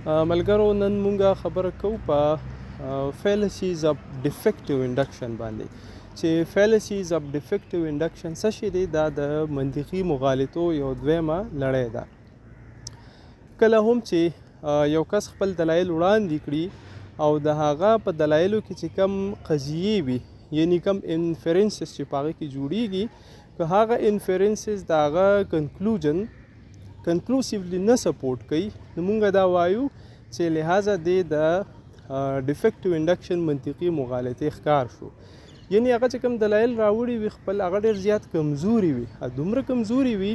ملګرو نن مونږه خبره کوو په fallacies of defective induction باندې چې fallacies of defective induction څه شی دی دا د منطقي مغالطو یو دویمه لړۍ ده کله هم چې یو کس خپل دلایل وړاندې کړي او د هغه په دلایلو کې چې کم قضیې وي یعنی کم انفرنسز چې په هغه کې جوړیږي که هغه انفرنسز د هغه کنکلوسیولی نه سپورټ کوي نو مونږ دا وایو چې لہذا د ډیفیکټیو انډکشن منطقي مغالطې ښکار شو یعنی هغه چې کوم دلایل راوړي وي خپل هغه ډېر زیات کمزوري وي دومره کمزوري وي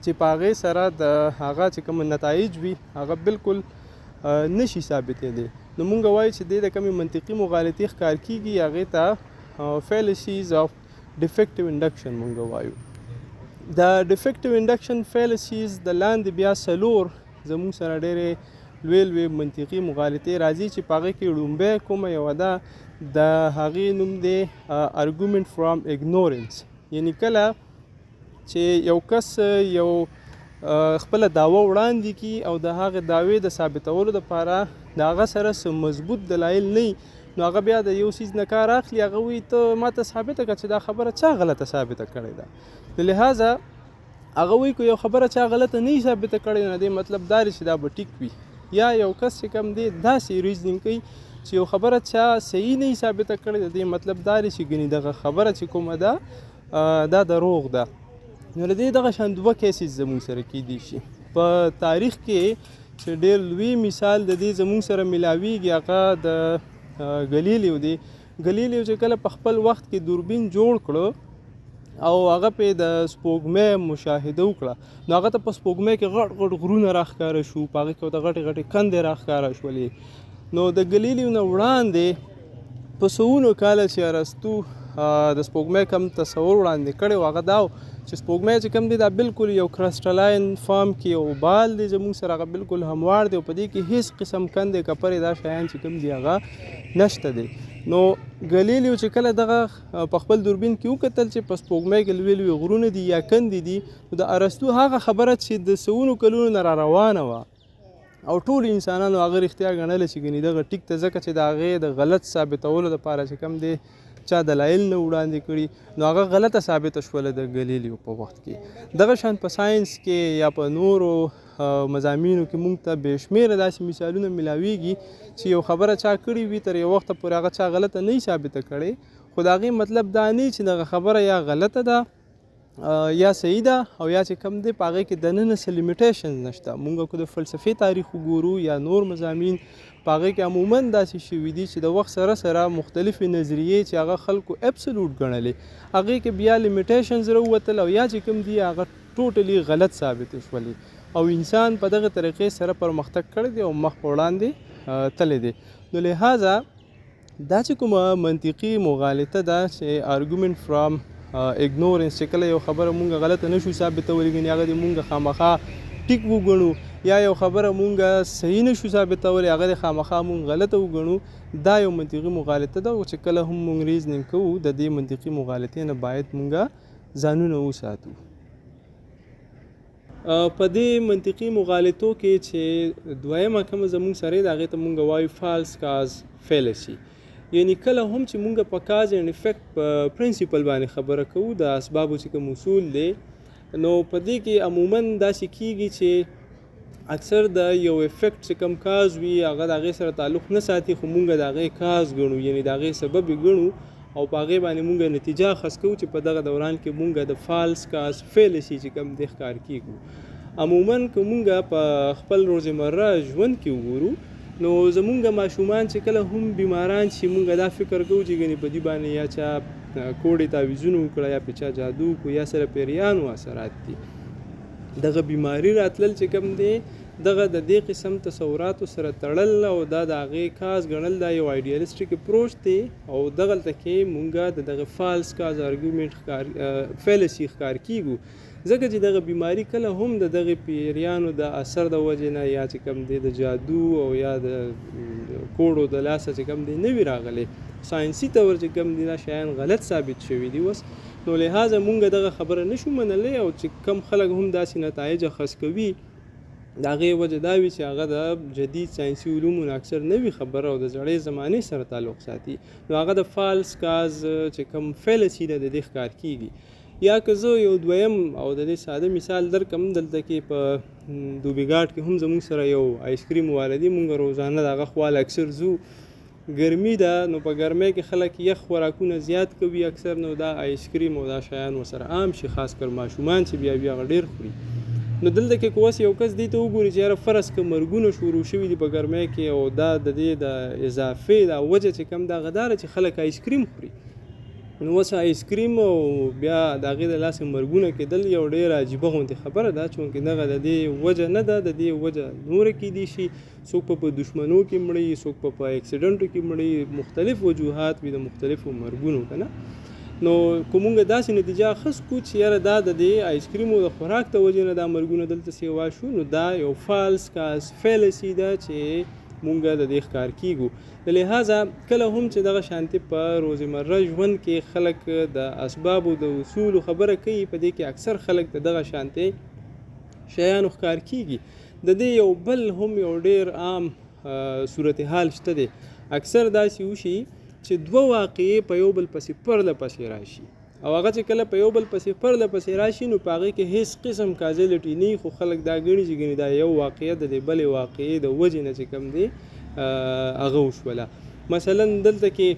چې په هغې سره د هغه چې کوم نتایج وي هغه بالکل نشي ثابتېدی نو مونږ وایو چې د کومې منطقي مغالطې ښکار کیږي هغې ته fallacies of defective induction مونږ وایو د ډیفیکټیو انډکشن fallacies د لاندې بیا څلور زموږ سره ډېرې لوی منطقي مغالطې راځي چې په هغې کې لومبی کومه یوه ده د هغې نوم دی argument from ignorance یعنی کله چې یو کس یو خپله دعوه وړاندې کړي او د هغې دعوې د ثابتولو دپاره د هغه سره څه مضبوط دلایل نه نو هغه بیا د یو څیز نه کار اخلي هغه وایي ته ماته ثابته کړه چې دا خبره چا غلطه ثابته کړې ده لہذا هغه وایي که یو خبره چا غلطه نه ثابته کړې نه دی مطلب دا دی چې دا به ټیک وي یا یو کس چې کوم دی داسې ریزنینګ کوي چې یو خبره چا صحیح نه ثابته کړې د دې مطلب دا دی چې ګنې دغه خبره چې کومه ده دا دروغ ده نو له دې دغه شان دوه کیسز زموږ سره کیدی شي په تاریخ کې چې ډېر لوی مثال د دې زموږ سره ملاویږي هغه د ګلیلیو دی ګلیلیو چې کله په خپل وخت کې دوربین جوړ کړو او هغه پې د سپوږمۍ مشاهده وکړه نو هغه ته په سپوږمۍ کې غټ غټ غرونه راښکاره شو په هغې کې ورته غټې غټې کندې راښکاره شولې نو د ګلیلیو نه وړاندې په سوونو کاله چې ارسطو د سپوږمۍ کم تصور وړاندې کړی و هغه دا و چې سپوږمۍ چې کوم دی دا بالکل یو کرسټلاین فارم کې یو بال دی زموږ سره هغه بالکل هموار دی او په دې کې هیڅ قسم کندې کپرې دا شیان چې کوم دی هغه نشته دی نو ګلیلیو چې کله دغه په خپل دوربین کې وکتل چې په سپوږمۍ کې لوی لوی غرونه دي یا کندې دي نو د ارسطو هغه خبره چې د سوونو کلونو نه را روانه وه او ټول انسانانو هغه رښتیا ګڼله چې ګنې دغه ټیک ته ځکه چې د هغې د غلط ثابتولو دپاره چې کوم دی چا دلایل نه وړاندې کړي نو هغه غلطه ثابته شوله د ګلیلیو په وخت کې دغه شان په ساینس کې یا په نورو مضامینو کې موږ ته بې شمېره داسې مثالونه ملاویږي چې یو خبره چا کړې وي تر یو وخته پورې هغه چا غلطه نه ثابته کړې خو د هغې مطلب دا نه چې دغه خبره یا غلطه ده یا صحیح ده او یا چې کوم دی په هغې کې دننه څه لیمیټیشنز نشته مونږ که د فلسفې تاریخ وګورو یا نور مضامین په هغې کې عموما داسې شوي دي چې د وخت سره سره مختلفې نظریې چې هغه خلکو اپسلوټ ګڼلې هغې کې بیا لیمیټیشنز راووتل او یا چې کوم دي هغه ټوټلی غلط ثابتې شولې او انسان په دغه طریقې سره پرمختګ کړی دی او مخ په وړاندې تللی دی نو لہذا دا چې کومه منطقي مغالطه ده چې argument from ignorance چې کله یو خبره مونږ غلطه نشو ثابتولی ګنې هغه د مونږ خامخا ټیک وګڼو یا یو خبره مونږ صحیح نشو ثابتولی هغه د خامخا مونږ غلطه وګڼو دا یو منطقي مغالطه ده چې کله هم مونږ ریزنینګ کوو د دې منطقي مغالطې نه باید مونږ ځانونه وساتو په دې منطقي مغالطو کې چې دویمه کومه زمونږ سره د هغې ته مونږ وایو فالس کاز فیلسي یعنی کله هم چې مونږ په کاز اینډ افیکټ په پرنسپل باندې خبره کوو د اسبابو چې کوم اصول دی نو په دې کې عموما داسې کیږي چې اکثر د یو افیکټ چې کوم کاز وي هغه د هغې سره تعلق نه ساتي خو مونږ د هغې کاز ګڼو یعنی د هغې سبب یې ګڼو او په هغې باندې مونږ نتیجه اخذ کوو چې په دغه دوران کې مونږ د فالس کاز فیلسي چې کوم دی ښکار کیږو عموما که مونږ په خپل روزمره ژوند کې وګورو نو زمونږ ماشومان چې کله هم بیماران چې مونږ دا فکر کوو چې ګنې په دې باندې یا چا کوړې تعویزونه وکړه یا په چا جادو کو یا سره پیریانو اثرات دي دغه بیماری راتلل چې کوم دی دغه د دې قسم تصوراتو سره تړل او دا د هغې کاز ګڼل دا یو ایډیالسټیک اپروچ دی او دغلته کې مونږ د دغه فالس کاز ارګومنټ فیلسي ښکار کیږو ځکه چې دغه بیماری کله هم د دغه پیریانو د اثر د وجې نه یا چې کوم دی د جادو او یا د کوړو د لاسه چې کوم دی نه وي راغلی ساینسي طور چې کوم دی دا شیان غلط ثابت شوي دي اوس نو لہذا مونږ دغه خبره نشو منلی او چې کم خلک هم داسې نتایج اخذ کوي د هغې وجه دا وي چې هغه د جدید ساینسي علومو نه اکثر نوي خبره او د زړې زمانې سره تعلق ساتي، نو هغه د فالس کاز چې کوم فیلسي ده د دې ښکار کیږي. یا که زه یو دویم او د دې ساده مثال درکم، دلته کې په دوبیګاټ کې هم زموږ سره یو آیسکریم والا دی، مونږ روزانه د هغه خواله اکثر ځو. ګرمي ده نو په ګرمۍ کې خلک یخ خوراکونه زیات کوي اکثر، نو دا آیسکریم او دا شیان ورسره عام شي، خاص کر ماشومان چې بیا هغه ډېر خوري. نو دلته کې که اوس یو کس دې ته وګوري چې یاره فرض که مرګونه شروع شوي دي په ګرمۍ کې، او دا د دې د اضافې دا وجه چې کم دا غداره چې خلک آیسکریم خوري، نو اوس آیسکریم او بیا د هغې د لاسه مرګونه کېدل یو ډېره عجیبه غوندې خبره ده، چونکې دغه د دې وجه نه ده، د دې وجه نوره کیدی شي، څوک په دشمنو کې مړی، څوک په اکسیډنټو کې مړی، مختلف وجوهات وي د مختلفو مرګونو که نه. نو که مونږ داسې نتیجه اخیست کړو چې یاره دا د دې آیسکریمو د خوراک د وجې نه دا مرګونه دلته سیوا شو، نو دا یو فالس کاز فیلسي ده چې مونږ د دې ښکار کیږو. د لحاظه کله هم چې دغه شانتي په روزمره ژوند کې خلک د اسبابو د اصولو خبره کوي، په دې کې اکثر خلک د دغه شانتي شیانو ښکار کیږي. د دې یو بل هم یو ډېر عام صورتحال شته دی، اکثر داسې وشي چې دوه واقعې په یو بل پسې پرله پسې راشي، او هغه چې کله په یو بل پسې پرله پسې راشي نو په هغې کې هیڅ قسم کازیلټي نه وي، خو خلک دا ګڼي چې ګڼي دا یو واقعه د دې بلې واقعې د وجې نه چې کوم دی هغه وشوله. مثلا دلته کې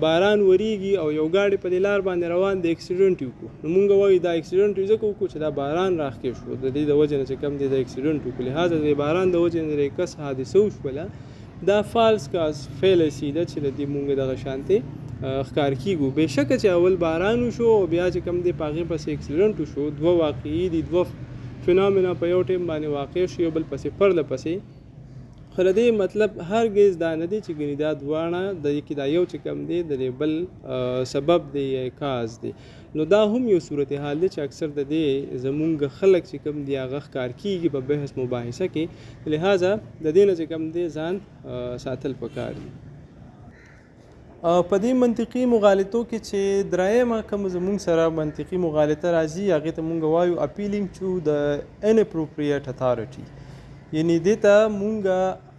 باران وریږي او یو ګاډی په دې لار باندې روان دی، اکسیډنټ یې وکړو، نو مونږ وایو دا اکسیډنټ یې ځکه وکړو چې دا باران راښکې شو، د دې د وجې نه چې کوم دی د اکسیډنټ وکړو، لهذا د باران د وجې نه د کس حادثه وشوله. دا فالس کاز فیلسي ده چې د دې مونږ دغه شانتې ښکار کیږو. بېشکه چې اول باران وشو او بیا چې کوم دی په هغې پسې اکسیډنټ وشو، دوه واقعي دي، دوه فنامنا په یو ټایم باندې واقع شو، یو بل پسې پرله پسې. خو د دې مطلب هرګز دا نه دی چې ګنې دا دواړه د دې کې دا یو چې کوم دی د دې بل سبب دی یا کاز دی. نو دا هم یو صورتحال دی چې اکثر د دې زمونږ خلک چې کوم دی هغه ښکار کیږي په بحث مباحثه کې، لہذا د دې نه چې کوم دی ځان ساتل پکار دي. په دې منطقي مغالطو کې چې درېیمه کوم زمونږ سره منطقي مغالطه راځي، هغې ته مونږ وایو اپیلینګ ټو د اناپروپریټ اتھارټي، یعنی دې ته مونږ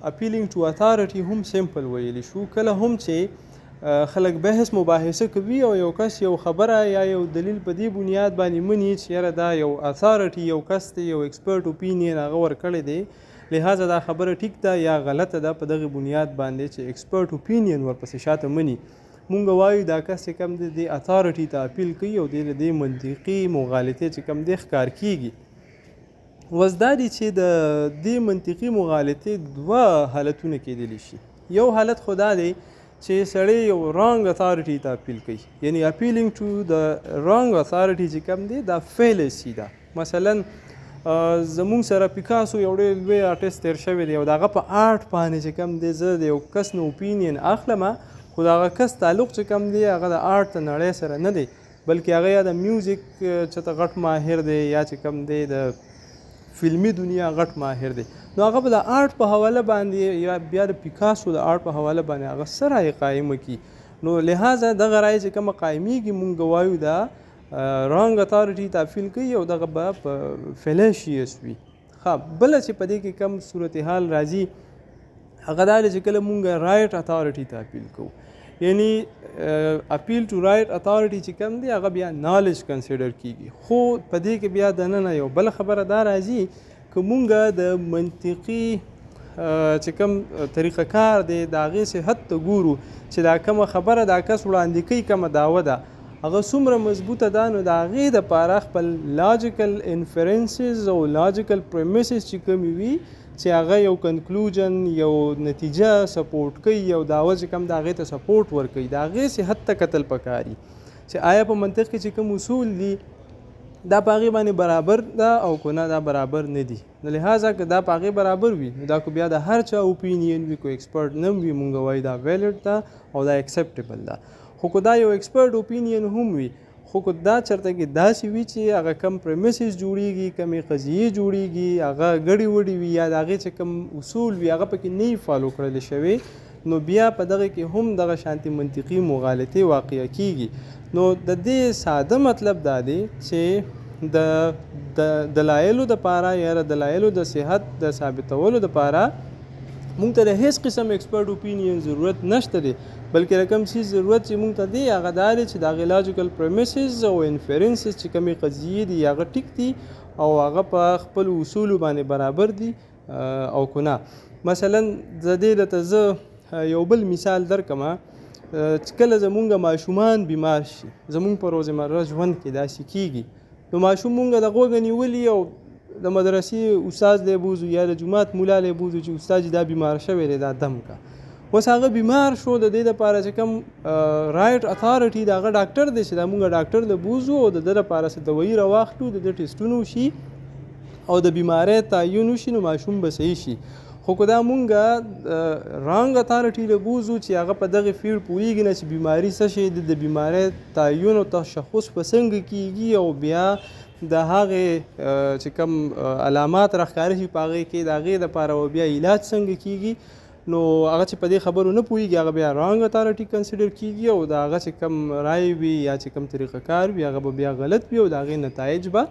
اپیلینګ ټو اتھارټي هم سمپل ویلی شو. کله هم چې خلک بحث مباحثه کوي او یو کس یو خبره یا یو دلیل په دې بنیاد باندې مني چې یاره دا یو اتھارټي یو کس دی، یو ایکسپرټ اوپینین هغه ورکړی دی، لہذا دا خبره ټیک ده یا غلطه ده، په دغه بنیاد باندې چې ایکسپرټ اوپینین ورپسې شاته مني، مونږ وایو دا کس چې کوم دی د اتھارټي ته اپیل کوي او د دې منطقي مغالطې چې کوم دی ښکار کیږي. وزدا دي چې د دې منطقي مغالطې دوه حالتونه کېدلی شي. یو حالت خو دا دی چې سړی یو رانګ اتھارټي ته اپیل کوي، یعنی اپیلینګ ټو د رانګ اتھارټي چې کوم دی دا فیلسي ده. مثلا زمونږ سره پیکاسو یو ډېر لوی آرټسټ تیر شوی دی او د هغه په آرټ باندې چې کوم دی زه د یو کس نه اوپینین اخلم، خو د هغه کس تعلق چې کوم دی هغه د آرټ د نړۍ سره نه دی، بلکې هغه یا د میوزیک چې ته غټ ماهر دی یا چې کوم دی د فلمی دنیا غټ ماهر دی، نو هغه به د آرټ په حواله باندې یا بیا د پیکاسو د آرټ په حواله باندې هغه څه رایې قایمه کړي. نو لہذا دغه رایې چې کومه قایمیږي مونږ وایو دا رانګ اتھارټي ته اپیل کوي او دغه به په فلیشیس وي. بله چې په دې کې کم صورتحال راځي هغه دا دی چې کله مونږ رایټ اتھارټي ته اپیل کوو، یعنی اپیل ټو رایټ اتھارټي چې کوم دی هغه بیا نالج کنسیډر کیږي. خو په دې کې بیا دننه یو بل خبره دا راځي که مونږ د منطقي چې کوم طریقه کار دی د هغې صحت ته ګورو چې دا کومه خبره دا کس وړاندې کوي، کومه دعوه ده هغه څومره مضبوطه ده، نو د هغې دپاره خپل لاجیکل انفرنسز او لاجیکل پریمیسز چې کومې وي چې هغه یو کنکلوژن یو نتیجه سپورټ کوي، یو دعوه چې کوم د هغې ته سپورټ ورکوي، د هغې صحت ته کتل پکاري چې آیا په منطق کې چې کوم اصول دي دا په هغې باندې برابر ده او که نه دا برابر نه دي. نو لہذا که دا په هغې برابر وي نو دا که بیا د هر چا اوپینین وي، که ایکسپرټ نه وي مونږ وایو دا ویلډ ده او دا ایکسپټیبل ده. خو که دا یو ایکسپرټ اوپینین هم وي، خو که دا چرته کې داسې وي چې هغه کم پریمیسز جوړیږي، کمې قضیې جوړیږي، هغه ګډې وډې وي یا د هغې چې کوم اصول وي هغه پکې نه وي فالو کړلی شوی، نو بیا په دغه کې هم دغه شانتي منطقي مغالطې واقع کیږي. نو د دې ساده مطلب دا دی چې د دلایلو دپاره یا د دلایلو د صحت د ثابتولو دپاره مونږ ته د هیڅ قسم ایکسپرټ اوپینین ضرورت نشته دی، بلکې د کوم څیز ضرورت چې مونږ ته دی هغه دا دی چې د هغې لاجیکل پریمیسز او انفرنسز چې کومې قضیې دي هغه ټیک دي او هغه په خپلو اصولو باندې برابر دي او که نه. مثلا د دې درته زه یو بل مثال درکمه چې کله زمونږ ماشومان بیمار شي، زمونږ په روزمره ژوند کې داسې کیږي نو ماشوم مونږ د غوږه نیولي او د مدرسې استاد لی بوزو یا د جومات مولا لی بوزو چې استاد دا بیمار شوی دی دا دم کا. اوس هغه بیمار شو د دې دپاره چې کوم رایټ اتھارټي د هغه ډاکټر دی چې دا مونږ ډاکټر له بوزو او د ده دپاره څه دوایي راواخلو، د ده ټسټونه وشي او د بیمارۍ تعین وشي نو ماشوم به صحیح شي. خو که دا مونږ رانګ اتھارټي له بوزو چې هغه په دغې فیلډ پوهېږي نه چې بیماري څه شی دی، د بیمارۍ تعین او تشخص په څنګه کیږي او بیا د هغې چې کوم علامات راښکاره شي په هغې کې د هغې دپاره او بیا علاج څنګه کیږي، نو هغه چې په دې خبرو نه پوهېږي هغه بیا رانګ اتھارټي کنسیډر کیږي او د هغه چې کوم رای وي یا چې کوم طریقه کار وي هغه به بیا غلط وي او د هغې نتایج به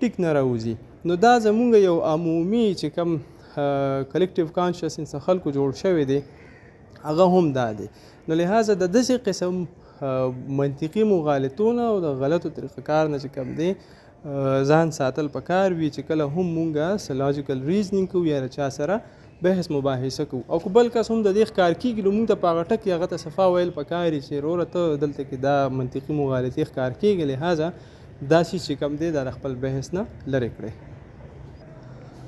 ټیک نه راوځي. نو دا زمونږ یو عمومي چې کوم کلیکټیو کانشسنس خلکو جوړ شوی دی هغه هم دا دی. نو لهذا د داسې قسم منطقي مغالطونه او د غلطو طریقه کار نه چې کوم دی ځان ساتل پکار وي چې کله هم مونږه څه لاجیکل ریزنینګ کوو یا د چا سره بحث مباحثه کوو. او که بل کس هم د دې ښکار کېږي نو مونږ ته په هغه ټکي هغه ته صفا ویل پکار وي چې وروره ته دلته کې دا منطقي مغالطې ښکار کېږي، لهذا دا شی چې کوم دی دا د خپل بحث نه لرې کړئ.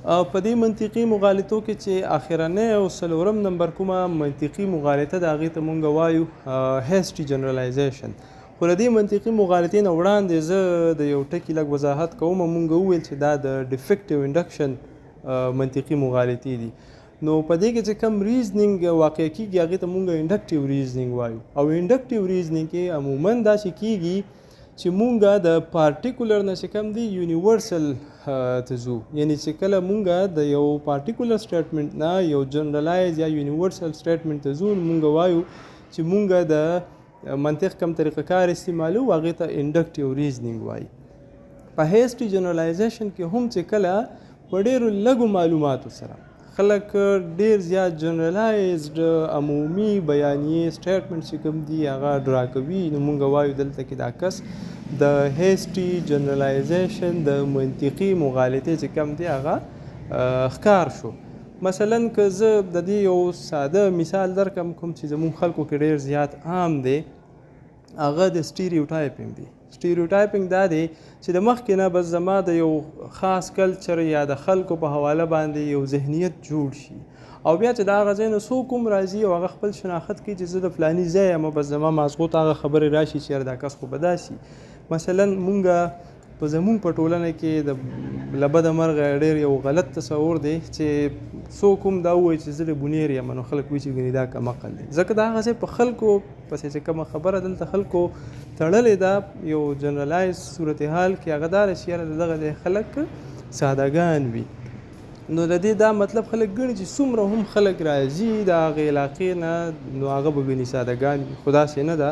په دې منطقي مغالطو کې چې اخرنۍ او څلورم نمبر کومه منطقي مغالطه د هغې ته مونږ وایو هیسټي جنرالایزیشن. خو د دې منطقي مغالطې نه وړاندې زه د یو ټکي لږ وضاحت کوم. مونږ وویل چې دا د ډیفیکټیو انډکشن منطقي مغالطې دي. نو په دې کې چې کوم ریزنینګ واقع کیږي هغې ته مونږ انډکټیو ریزنینګ وایو او انډکټیو ریزنینګ کې عموما داسې کیږي چې مونږ د پارټیکولر نه چې کوم دی یونیورسل ته ځو، یعنی چې کله مونږ د یو پارټیکولر سټیټمنټ نه یو جنرالایز یا یونیورسل سټیټمنټ ته ځو مونږ وایو چې مونږ د منطق کم طریقه کار استعمالو هغې ته انډکټیو ریزنینګ وایي. په هیسټي جنرالایزیشن کې هم چې کله په ډېرو لږو معلوماتو سره خلک ډېر زیات جنرالایزډ عمومي بیانیې سټیټمنټ چې کوم دي هغه ډرا کوي نو مونږ وایو دلته کې دا کس د هیسټي جنرالایزیشن د منطقي مغالطې چې کوم دی هغه ښکار شو. مثلا که زه د دې یو ساده مثال درکم کوم چې زموږ خلکو کې ډېر زیات عام دی هغه د سټیریوټایپینګ دی. سټیریوټایپینګ دا دی چې د مخکې نه بس زما د یو خاص کلچر یا د خلکو په حواله باندې یو ذهنیت جوړ شي او بیا چې د هغه ځای نه څوک هم راځي او هغه خپل شناخت کوي چې زه د فلاني ځای یم بس زما مازغو ته هغه خبرې راشي چې یاره دا کس خو به داسي. مثلا مونږ په زمونږ په ټولنه کې د له بده مرغه ډېر یو غلط تصور دی چې څوک هم دا ووایي چې زه د بونیر یم نو خلک وایي چې ګنې دا کم عقل دی، ځکه د هغه ځای په خلکو پسې چې کومه خبره دلته خلکو تړلې ده یو جنرالایز صورتحال کې هغه دا ده چې یاره دغه ځای خلک سادهګان وي. نو د دې دا مطلب خلک ګڼي چې څومره هم خلک راځي د هغې علاقې نه نو هغه به ګڼي سادهګان وي، خو داسې نه ده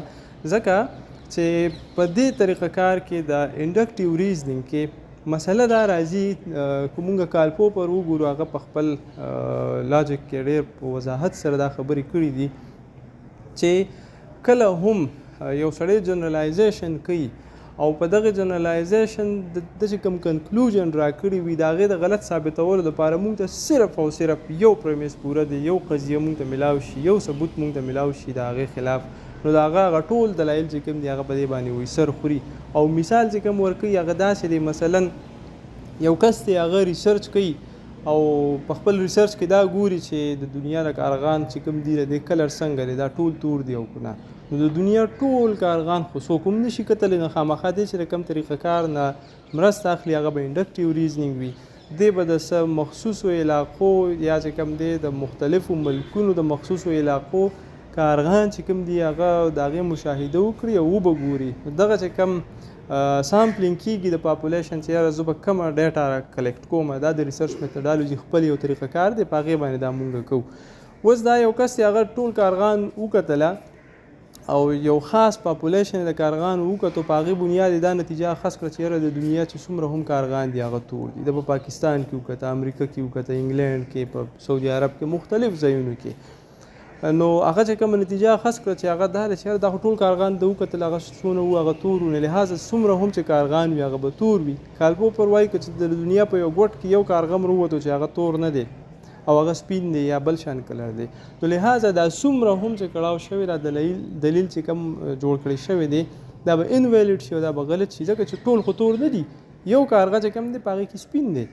ځکه چې په دې طریقه کار کې د انډکټیو ریزنینګ کې مسله دا راځي که مونږ کالپو پر وګورو هغه په خپل لاجک کې ډېر په وضاحت سره دا خبرې کړي دي چې کله هم یو سړی جنرالایزیشن کوي او په دغه جنرالایزیشن د چې کوم کنکلوژن را کړي وي د هغې د غلط ثابتولو دپاره مونږ ته صرف او صرف یو پریمیس پوره دی، یو قضیه مونږ ته میلاو شي، یو ثبوت مونږ ته میلاو شي د هغې خلاف، نو د هغه ټول دلایل چې کوم دي هغه په دې باندې وایي سر خوري. او مثال چې کوم ورکوي هغه داسې دی مثلا یو کس دی هغه ریسرچ کوي او په خپل ریسرچ کې دا ګوري چې د دنیا د کارغان چې کوم دی د کلر څنګه دی دا ټول تور دی او که نه، نو د دنیا ټول کارغان خو څوک هم نشي کتلی نه خامخا دی چې د کوم طریقه کار نه مرسته اخلي هغه به انډکټیو ریزنینګ وي. دی به د څه مخصوصو علاقو یا چې کوم دی د مختلفو ملکونو د مخصوصو علاقو کارغان چې کوم دی هغه د هغې مشاهده وکړي او وبه ګوري. دغه چې کوم سامپلینګ کیږي د پاپولیشن چې یاره زه به کومه ډیټا کلیکټ کوم دا د ریسرچ میتډالوجي خپل یو طریقه کار دی په هغې باندې دا مونږ کوو. اوس دا یو کس هغه ټول کارغان وکتله او یو خاص پاپولیشن د کارغانو وکړو په هغې بنیاد دا نتیجه اخذ کړه چې یاره د دنیا چې څومره هم کارغان دي هغه تور دي. د په پاکستان کې وکړه، امریکا کې وکړه، انګلینډ کې، په سعودي عرب کې، مختلف ځایونو کې. نو هغه چې کومه نتیجه اخذ کړه چې هغه دا ده چې یاره دا خو ټول کارغان د وکتل هغه څونه وو هغه تور وو، لهذا څومره هم چې کارغان وي هغه به تور وي. کالپوپر وایي که چې د دنیا په یو ګوټ کې یو کارغه هم ووتو چې هغه تور نه دی او هغه سپین دی یا بل شان کلر دی، نو لهذا دا څومره هم چې کړاو شوی دا دلیل چې کوم جوړ کړی شوی دی دا به انویلډ شي او دا به غلط شي، ځکه چې ټول خو تور نه دي، یو کارغه چې کوم دی په هغې کې سپین دی.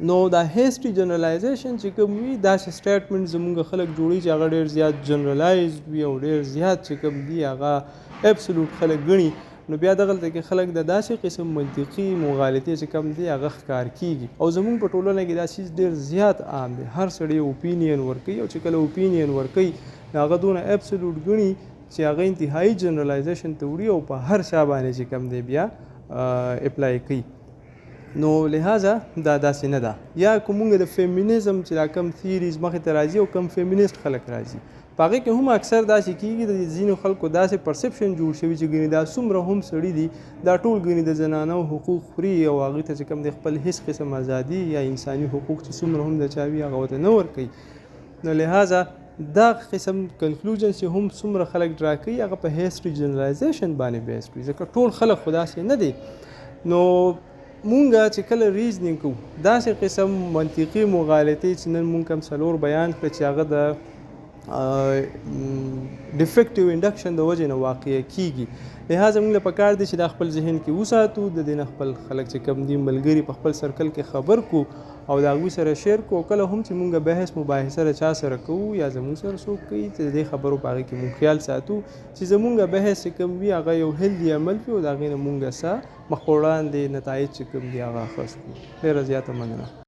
نو دا هیسټري جنرالایزیشن چې کوم وي داسې سټیټمنټ زموږ خلک جوړوي چې هغه ډېر زیات جنرالایزډ وي او ډېر زیات چې کوم دي هغه اپسلوټ خلک ګڼي. نو بیا دغلته کې خلک د داسې قسم منطقي مغالطې چې کوم دی هغه ښکار کیږي او زموږ په ټولنه کې دا چیز ډېر زیات عام دی. هر سړی اوپینین ورکوي او چې کله اوپینین ورکوي نو هغه دونه اپسلوټ ګڼي چې هغه انتهایی جنرالایزیشن ته وړي او په هر چا باندې چې کوم دی بیا اپلای کوي. نو لهذا دا داسې نه ده. یا که موږ د فیمینیزم چې دا کم تھیریز مخې ته راځي او کم فیمینیسټ خلک راځي په هغې کې هم اکثر داسې کېږي د ځینو خلکو داسې پرسپشن جوړ شوي چې ګنې دا څومره هم سړي دي دا ټول ګنې د زنانو حقوق خوري او هغې ته چې کوم دی خپل هیڅ قسم ازادي یا انساني حقوق چې څومره هم د چا وي هغه ورته نه ورکوي. نو لهذا دا قسم کنکلوژن چې هم څومره خلک ډرا کوي هغه په هیسټري جنرالایزیشن باندې بیس کوي، ځکه ټول خلک خو داسې نه دي. نو مونږ چې کله ریزنینګ کوو داسې قسم منطقي مغالطې چې نن مونږ کوم څلور بیان کړه چې هغه د ډیفیکټیو انډکشن د وجې نه واقع کیږي، لهذا موږ له پکار دی چې دا خپل ذهن کې وساتو، د دې نه خپل خلک چې کوم دي ملګري په خپل سرکل کې خبر کو او د هغوی سره شیر کو. کله هم چې موږ بحث مباحثه له چا سره کوو یا زموږ سره څوک کوي چې د دې خبرو په هغې کې موږ خیال ساتو چې زموږ بحث چې کوم وي هغه یو هیلدي عمل وي او د هغې نه موږ څه مخ په وړاندې نتایج چې کوم دي هغه اخذ کړو. ډېره زیاته مننه.